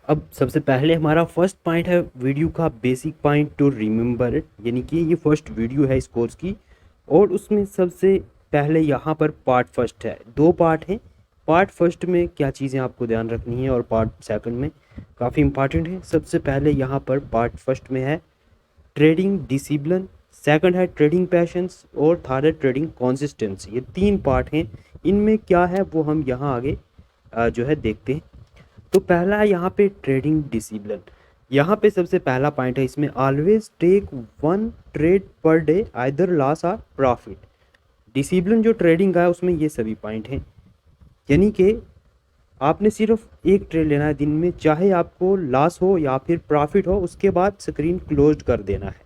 अब सबसे पहले हमारा फर्स्ट पॉइंट है वीडियो का basic point two remember it, यानी कि ये फर्स्ट वीडियो है इस कोर्स की। और उसमें सबसे पहले यहाँ पर पार्ट फर्स्ट है, दो पार्ट हैं। पार्ट फर्स्ट में क्या चीज़ें आपको ध्यान रखनी है और पार्ट सेकंड में काफ़ी इंपॉर्टेंट है। सबसे पहले यहाँ पर पार्ट फर्स्ट में है ट्रेडिंग डिसिप्लिन, सेकंड है ट्रेडिंग पैशंस और थर्ड है ट्रेडिंग कंसिस्टेंसी। ये तीन पार्ट हैं। इनमें क्या है वो हम यहाँ आगे जो है देखते हैं। तो पहला है यहाँ पे ट्रेडिंग डिसिप्लिन। यहाँ पे सबसे पहला पॉइंट है इसमें, always take one trade per day, either loss or profit. Discipline जो ट्रेडिंग का है उसमें ये सभी पॉइंट हैं, यानी कि आपने सिर्फ एक ट्रेड लेना है दिन में, चाहे आपको लॉस हो या फिर प्रॉफिट हो, उसके बाद स्क्रीन क्लोज कर देना है।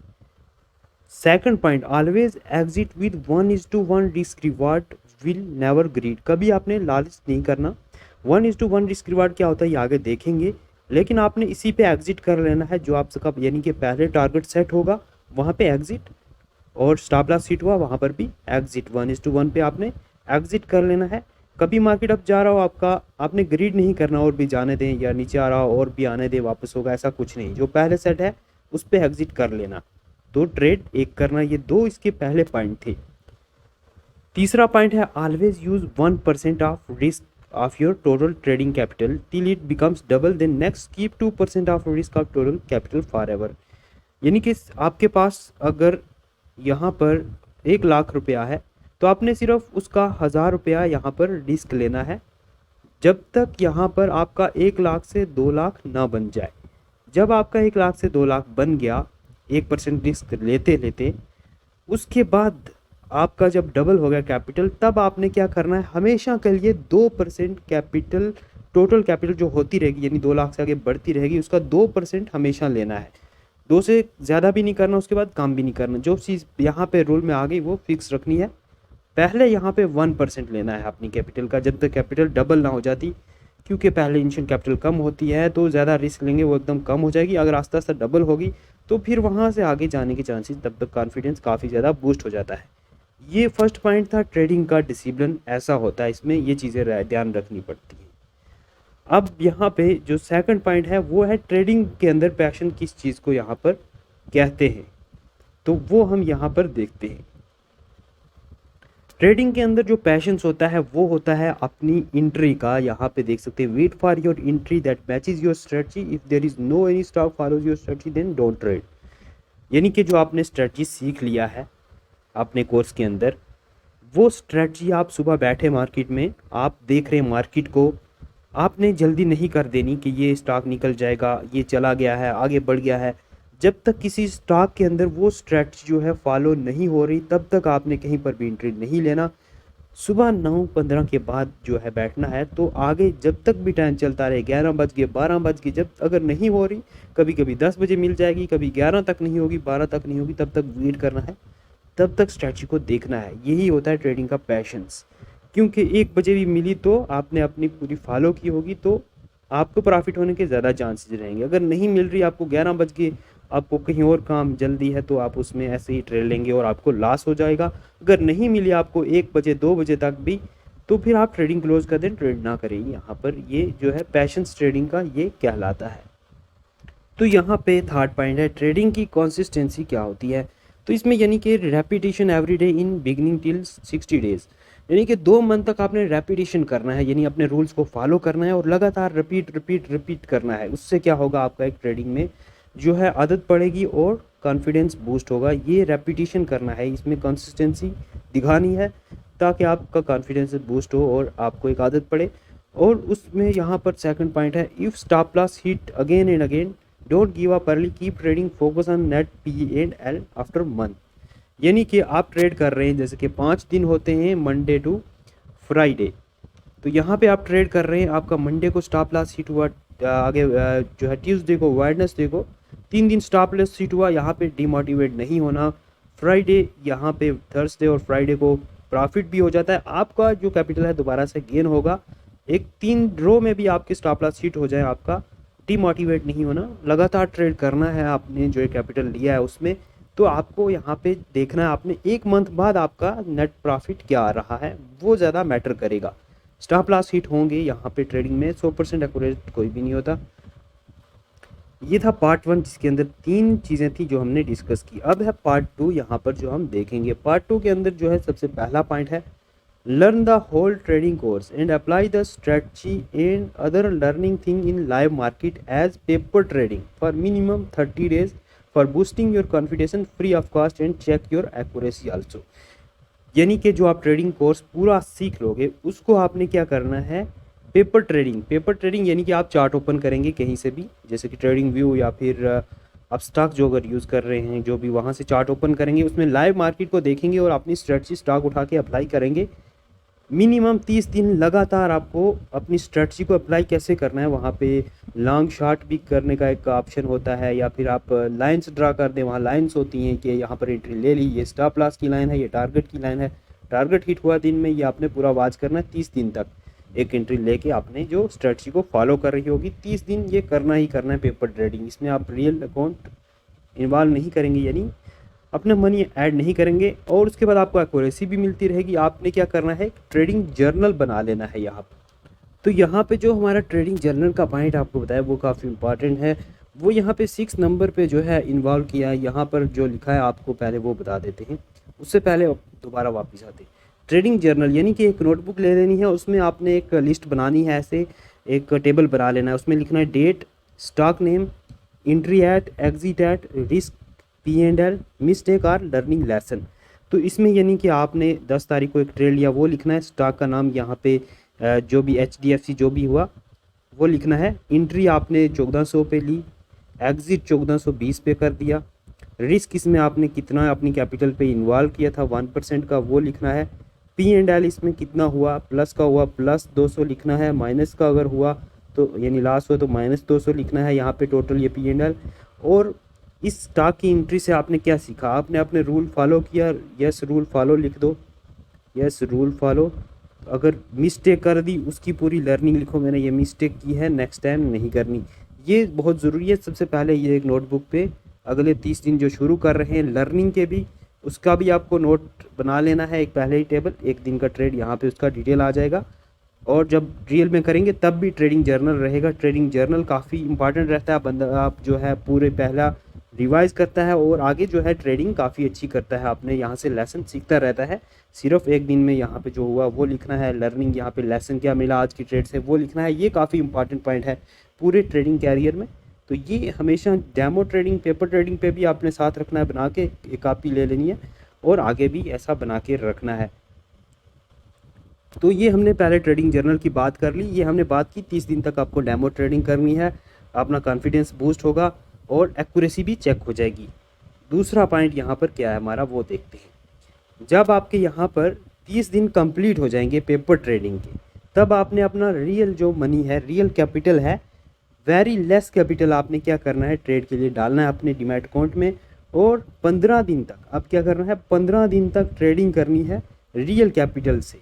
Second point, always exit with 1:1 risk reward, will never greed. कभी आपने लालच नहीं करना। 1:1 रिस्क रिवार्ड क्या होता है ये आगे देखेंगे, लेकिन आपने इसी पे एग्जिट कर लेना है जो आपका, यानी कि पहले टारगेट सेट होगा वहाँ पे एग्जिट, और स्टॉप लॉस हिट हुआ वहाँ पर भी एग्जिट। 1:1 पे आपने एग्जिट कर लेना है। कभी मार्केट अप जा रहा हो आपका, आपने ग्रीड नहीं करना और भी जाने दें, या नीचे आ रहा हो और भी आने दें वापस होगा, ऐसा कुछ नहीं। जो पहले सेट है उस पर एग्जिट कर लेना। दो ट्रेड एक करना, ये दो इसके पहले पॉइंट थे। तीसरा पॉइंट है always use 1% of risk of your total trading capital till it becomes double, then next keep 2% of risk of total capital forever. यानी कि आपके पास अगर यहाँ पर 1 लाख रुपया है तो आपने सिर्फ उसका 1000 रुपया यहाँ पर रिस्क लेना है, जब तक यहाँ पर आपका 1 लाख से 2 लाख ना बन जाए। जब आपका 1 लाख से 2 लाख बन गया 1% रिस्क लेते लेते, उसके बाद आपका जब डबल हो गया कैपिटल, तब आपने क्या करना है, हमेशा के लिए 2% कैपिटल, टोटल कैपिटल जो होती रहेगी यानी 2 लाख से आगे बढ़ती रहेगी, उसका 2% हमेशा लेना है। 2 से ज़्यादा भी नहीं करना, उसके बाद कम भी नहीं करना। जो चीज़ यहाँ पे रूल में आ गई वो फिक्स रखनी है। पहले यहाँ पे 1% लेना है अपनी कैपिटल का, जब तक कैपिटल डबल ना हो जाती, क्योंकि पहले इनिशियल कैपिटल कम होती है तो ज़्यादा रिस्क लेंगे वो एकदम कम हो जाएगी। अगर आस्ते आस्ते डबल होगी तो फिर वहाँ से आगे जाने के चांसेस, तब तक कॉन्फिडेंस काफ़ी ज़्यादा बूस्ट हो जाता है। ये फर्स्ट पॉइंट था ट्रेडिंग का डिसिप्लिन, ऐसा होता है, इसमें ये चीज़ें ध्यान रखनी पड़ती है। अब यहाँ पे जो सेकंड पॉइंट है वो है ट्रेडिंग के अंदर पैशन किस चीज़ को यहाँ पर कहते हैं, तो वो हम यहाँ पर देखते हैं। ट्रेडिंग के अंदर जो पैशंस होता है वो होता है अपनी एंट्री का। यहाँ पे देख सकते हैं, wait for your entry that matches your strategy, if there is no any stock follows your strategy then don't trade. यानी कि जो आपने स्ट्रेटजी सीख लिया है अपने कोर्स के अंदर, वो स्ट्रेटजी आप सुबह बैठे मार्केट में, आप देख रहे हैं मार्केट को, आपने जल्दी नहीं कर देनी कि ये स्टॉक निकल जाएगा, ये चला गया है, आगे बढ़ गया है। जब तक किसी स्टॉक के अंदर वो स्ट्रेटजी जो है फॉलो नहीं हो रही, तब तक आपने कहीं पर भी एंट्री नहीं लेना। सुबह 9:15 के बाद जो है बैठना है, तो आगे जब तक भी टाइम चलता रहे, 11 बज गए 12 बज गए, जब अगर नहीं हो रही, कभी कभी 10 बजे मिल जाएगी, कभी 11 तक नहीं होगी, 12 तक नहीं होगी, तब तक वेट करना है, तब तक स्ट्रेटजी को देखना है। यही होता है ट्रेडिंग का पैशंस। क्योंकि 1 बजे भी मिली तो आपने अपनी पूरी फॉलो की होगी, तो आपको प्रॉफिट होने के ज़्यादा चांसेस रहेंगे। अगर नहीं मिल रही, आपको 11 बज गए, आपको कहीं और काम जल्दी है, तो आप उसमें ऐसे ही ट्रेड लेंगे और आपको लॉस हो जाएगा। अगर नहीं मिली आपको 1 बजे 2 बजे तक भी, तो फिर आप ट्रेडिंग क्लोज कर दें, ट्रेड ना करें। यहाँ पर ये जो है पैशंस ट्रेडिंग का ये कहलाता है। तो यहाँ पे थर्ड पॉइंट है ट्रेडिंग की कंसिस्टेंसी क्या होती है। तो इसमें यानी कि repetition every day in beginning till 60 days, यानी कि 2 मंथ तक आपने रेपिटेशन करना है, यानी अपने रूल्स को फॉलो करना है और लगातार रिपीट रिपीट रिपीट करना है। उससे क्या होगा, आपका एक ट्रेडिंग में जो है आदत पड़ेगी और कॉन्फिडेंस बूस्ट होगा। ये रेपिटेशन करना है, इसमें कंसिस्टेंसी दिखानी है ताकि आपका कॉन्फिडेंस बूस्ट हो और आपको एक आदत पड़े। और उसमें यहाँ पर सेकंड पॉइंट है, if stop loss hit again and again don't give up early, keep trading, focus on net P and L after month. यानी कि आप ट्रेड कर रहे हैं, जैसे कि 5 दिन होते हैं मंडे टू फ्राइडे, तो यहाँ पे आप ट्रेड कर रहे हैं, आपका मंडे को स्टॉप लॉस हिट हुआ, आगे जो है ट्यूसडे को, वेडनेसडे को, 3 दिन स्टॉप लॉस हिट हुआ, यहाँ पे डिमोटिवेट नहीं होना। फ्राइडे, यहाँ पे थर्सडे और फ्राइडे को प्रॉफिट भी हो जाता है, आपका जो कैपिटल है दोबारा से गेन होगा। एक 3 रो में भी आपके स्टॉप लॉस हिट हो जाए, आपका डिमोटिवेट नहीं होना, लगातार ट्रेड करना है आपने जो कैपिटल लिया है उसमें। तो आपको यहाँ पे देखना है, आपने 1 मंथ बाद आपका नेट प्रॉफिट क्या आ रहा है, वो ज़्यादा मैटर करेगा। स्टॉप लॉस हिट होंगे यहाँ पे ट्रेडिंग में, 100% एक्यूरेट कोई भी नहीं होता। ये था पार्ट 1 जिसके अंदर 3 चीज़ें थी जो हमने डिस्कस की। अब है पार्ट 2 यहाँ पर जो हम देखेंगे। पार्ट 2 के अंदर जो है सबसे पहला पॉइंट है learn the whole trading course and apply the strategy and other learning thing in live market as paper trading for minimum 30 days for boosting your confidence free of cost and check your accuracy also. यानी कि जो आप trading course पूरा सीख लोगे उसको आपने क्या करना है, पेपर ट्रेडिंग यानी कि आप चार्ट ओपन करेंगे कहीं से भी, जैसे कि ट्रेडिंग व्यू या फिर आप स्टॉक जो अगर यूज़ कर रहे हैं जो भी, वहाँ से चार्ट ओपन करेंगे, उसमें लाइव मार्केट को देखेंगे और अपनी स्ट्रेटजी स्टॉक उठा के अप्लाई करेंगे। मिनिमम 30 दिन लगातार आपको अपनी स्ट्रेटजी को अप्लाई कैसे करना है, वहाँ पे लॉन्ग शॉर्ट भी करने का एक ऑप्शन होता है, या फिर आप लाइंस ड्रा कर दें, वहाँ लाइंस होती हैं कि यहाँ पर एंट्री ले ली, ये स्टॉप लॉस की लाइन है, ये टारगेट की लाइन है, टारगेट हिट हुआ दिन में, ये आपने पूरा वॉच करना है 30 दिन तक। एक एंट्री लेके आपने जो स्ट्रेटजी को फॉलो कर रही होगी 30 दिन, ये करना ही करना है पेपर ट्रेडिंग। इसमें आप रियल अकाउंट इन्वॉल्व नहीं करेंगे, यानी अपना मनी ऐड नहीं करेंगे, और उसके बाद आपको एक्यूरेसी भी मिलती रहेगी। आपने क्या करना है, ट्रेडिंग जर्नल बना लेना है यहाँ पर। तो यहाँ पे जो हमारा ट्रेडिंग जर्नल का पॉइंट आपको बताया वो काफ़ी इंपॉर्टेंट है। वो यहाँ पे 6 नंबर पे जो है इन्वॉल्व किया है। यहाँ पर जो लिखा है आपको पहले वो बता देते हैं, उससे पहले दोबारा वापस आते हैं। ट्रेडिंग जर्नल यानी कि एक नोटबुक ले लेनी है, उसमें आपने एक लिस्ट बनानी है, ऐसे एक टेबल बना लेना है, उसमें लिखना है date, stock name, entry at, exit at, risk, P&L, mistake और लर्निंग लेसन। तो इसमें यानी कि आपने 10 तारीख को एक ट्रेड लिया वो लिखना है, स्टॉक का नाम यहाँ पे जो भी HDFC जो भी हुआ वो लिखना है, एंट्री आपने 1400 पे ली, एग्जिट 1420 पे कर दिया, रिस्क इसमें आपने कितना अपनी कैपिटल पे इन्वॉल्व किया था 1% का वो लिखना है, P&L इसमें कितना हुआ, प्लस का हुआ प्लस 200 लिखना है, माइनस का अगर हुआ तो यानी लॉस हुआ तो माइनस 200 लिखना है यहाँ पे टोटल ये P&L। और इस स्टॉक की एंट्री से आपने क्या सीखा, आपने अपने रूल फॉलो किया, यस रूल फॉलो लिख दो, यस रूल फॉलो। अगर मिस्टेक कर दी उसकी पूरी लर्निंग लिखो, मैंने ये मिस्टेक की है नेक्स्ट टाइम नहीं करनी। ये बहुत ज़रूरी है। सबसे पहले ये एक नोटबुक पे अगले 30 दिन जो शुरू कर रहे हैं लर्निंग के भी, उसका भी आपको नोट बना लेना है, एक पहले ही टेबल, एक दिन का ट्रेड यहाँ पे उसका डिटेल आ जाएगा, और जब रियल में करेंगे तब भी ट्रेडिंग जर्नल रहेगा। ट्रेडिंग जर्नल काफ़ी इंपॉर्टेंट रहता है, बंदा आप जो है पूरे पहला रिवाइज करता है और आगे जो है ट्रेडिंग काफ़ी अच्छी करता है, आपने यहाँ से लेसन सीखता रहता है। सिर्फ एक दिन में यहाँ पे जो हुआ वो लिखना है, लर्निंग यहाँ पे लेसन क्या मिला आज की ट्रेड से वो लिखना है। ये काफ़ी इंपॉर्टेंट पॉइंट है पूरे ट्रेडिंग कैरियर में। तो ये हमेशा डेमो ट्रेडिंग, पेपर ट्रेडिंग पे भी आपने साथ रखना है, बना के एक कॉपी ले लेनी है और आगे भी ऐसा बना के रखना है। तो ये हमने पहले ट्रेडिंग जर्नल की बात कर ली। ये हमने बात की 30 दिन तक आपको डेमो ट्रेडिंग करनी है, अपना कॉन्फिडेंस बूस्ट होगा और एक्यूरेसी भी चेक हो जाएगी। दूसरा पॉइंट यहाँ पर क्या है हमारा वो देखते हैं। जब आपके यहाँ पर 30 दिन कंप्लीट हो जाएंगे पेपर ट्रेडिंग के, तब आपने अपना रियल जो मनी है, रियल कैपिटल है, वेरी लेस कैपिटल आपने क्या करना है, ट्रेड के लिए डालना है अपने डीमैट अकाउंट में। और 15 दिन तक अब क्या करना है, 15 दिन तक ट्रेडिंग करनी है रियल कैपिटल से।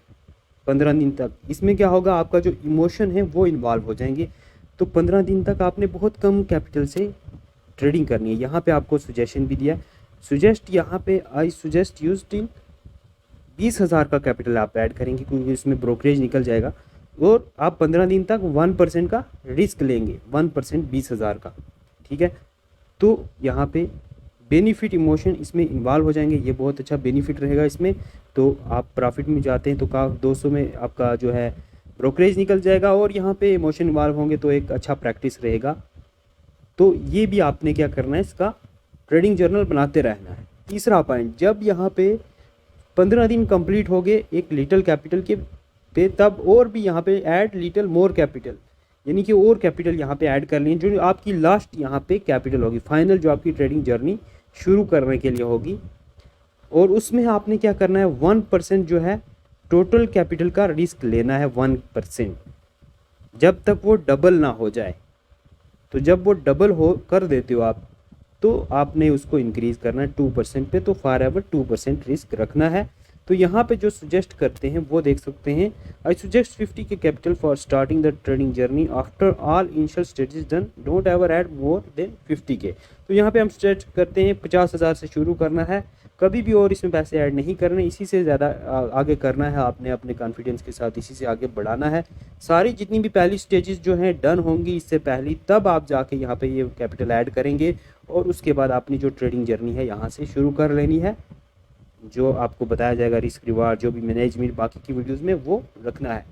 15 दिन तक इसमें क्या होगा, आपका जो इमोशन है वो इन्वॉल्व हो जाएंगे। तो 15 दिन तक आपने बहुत कम कैपिटल से ट्रेडिंग करनी है। यहाँ पे आपको सजेशन भी दिया, सुजेस्ट यहाँ पे आई सुजेस्ट यूज टिल 20,000 का कैपिटल आप ऐड करेंगे क्योंकि इसमें ब्रोकरेज निकल जाएगा, और आप 15 दिन तक 1% का रिस्क लेंगे, 1% 20,000 का, ठीक है। तो यहाँ पे बेनिफिट इमोशन इसमें इन्वॉल्व हो जाएंगे, ये बहुत अच्छा बेनिफिट रहेगा इसमें। तो आप प्रॉफिट में जाते हैं तो 200 में आपका जो है ब्रोकरेज निकल जाएगा, और यहाँ पे इमोशन इन्वॉल्व होंगे तो एक अच्छा प्रैक्टिस रहेगा। तो ये भी आपने क्या करना है, इसका ट्रेडिंग जर्नल बनाते रहना है। तीसरा पॉइंट, जब यहाँ पे 15 दिन कंप्लीट हो गए एक लिटिल कैपिटल के पे, तब और भी यहाँ पे ऐड लिटिल मोर कैपिटल, यानी कि और कैपिटल यहाँ पे ऐड कर लें जो आपकी लास्ट यहाँ पे कैपिटल होगी, फाइनल जो आपकी ट्रेडिंग जर्नी शुरू करने के लिए होगी। और उसमें आपने क्या करना है, 1% जो है टोटल कैपिटल का रिस्क लेना है, 1%, जब तक वो डबल ना हो जाए। तो जब वो डबल हो कर देते हो आप, तो आपने उसको इंक्रीज़ करना है 2% पे, तो फॉर एवर 2% रिस्क रखना है। तो यहाँ पे जो सुजेस्ट करते हैं वो देख सकते हैं, आई सुजेस्ट 50 के capital for starting the trading journey after all initial stages done, don't ever add more than 50 के। तो यहाँ पे हम सजेस्ट करते हैं 50,000 से शुरू करना है, कभी भी और इसमें पैसे ऐड नहीं करने, इसी से ज़्यादा आगे करना है आपने अपने कॉन्फिडेंस के साथ, इसी से आगे बढ़ाना है। सारी जितनी भी पहली स्टेजेस जो हैं डन होंगी इससे पहले, तब आप जाके यहाँ पे ये कैपिटल ऐड करेंगे और उसके बाद अपनी जो ट्रेडिंग जर्नी है यहाँ से शुरू कर लेनी है। जो आपको बताया जाएगा रिस्क रिवार्ड, जो भी मैनेजमेंट बाकी की वीडियोज़ में, वो रखना है।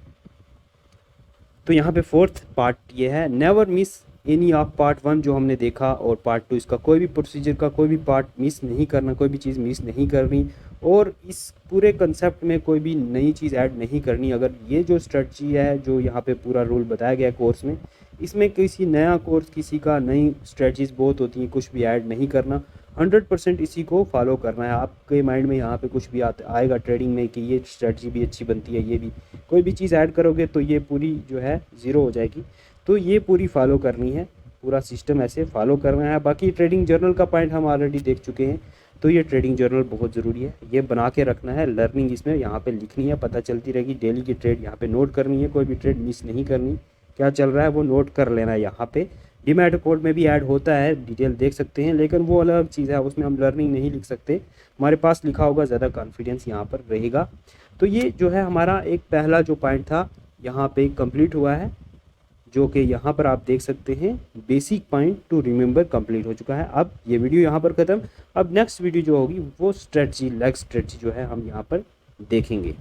तो यहाँ पे फोर्थ पार्ट ये है, never miss any of part 1 जो हमने देखा, और पार्ट 2 इसका कोई भी प्रोसीजर का कोई भी पार्ट मिस नहीं करना, कोई भी चीज़ मिस नहीं करनी, और इस पूरे कंसेप्ट में कोई भी नई चीज़ ऐड नहीं करनी। अगर ये जो स्ट्रेटजी है, जो यहाँ पे पूरा रूल बताया गया है कोर्स में, इसमें किसी नया कोर्स, किसी का नई स्ट्रेटजीज बहुत होती हैं, कुछ भी ऐड नहीं करना, 100% इसी को फॉलो करना है। आपके माइंड में यहाँ पे कुछ भी आएगा ट्रेडिंग में कि ये स्ट्रेटजी भी अच्छी बनती है, ये भी, कोई भी चीज़ ऐड करोगे तो ये पूरी जो है ज़ीरो हो जाएगी। तो ये पूरी फॉलो करनी है, पूरा सिस्टम ऐसे फॉलो करना है। बाकी ट्रेडिंग जर्नल का पॉइंट हम ऑलरेडी देख चुके हैं, तो ये ट्रेडिंग जर्नल बहुत ज़रूरी है, ये बना के रखना है। लर्निंग इसमें यहाँ पे लिखनी है, पता चलती रहेगी। डेली की ट्रेड यहाँ पे नोट करनी है, कोई भी ट्रेड मिस नहीं करनी, क्या चल रहा है वो नोट कर लेना है। यहाँ पे डीमैट अकाउंट में भी ऐड होता है, डिटेल देख सकते हैं, लेकिन वो अलग चीज़ है, उसमें हम लर्निंग नहीं लिख सकते, हमारे पास लिखा होगा, ज़्यादा कॉन्फिडेंस यहाँ पर रहेगा। तो ये जो है हमारा एक पहला जो पॉइंट था यहाँ पे कंप्लीट हुआ है, जो कि यहाँ पर आप देख सकते हैं basic point two remember complete हो चुका है। अब ये वीडियो यहाँ पर ख़त्म। अब नेक्स्ट वीडियो जो होगी वो स्ट्रेटजी, लेग स्ट्रेटजी जो है हम यहाँ पर देखेंगे।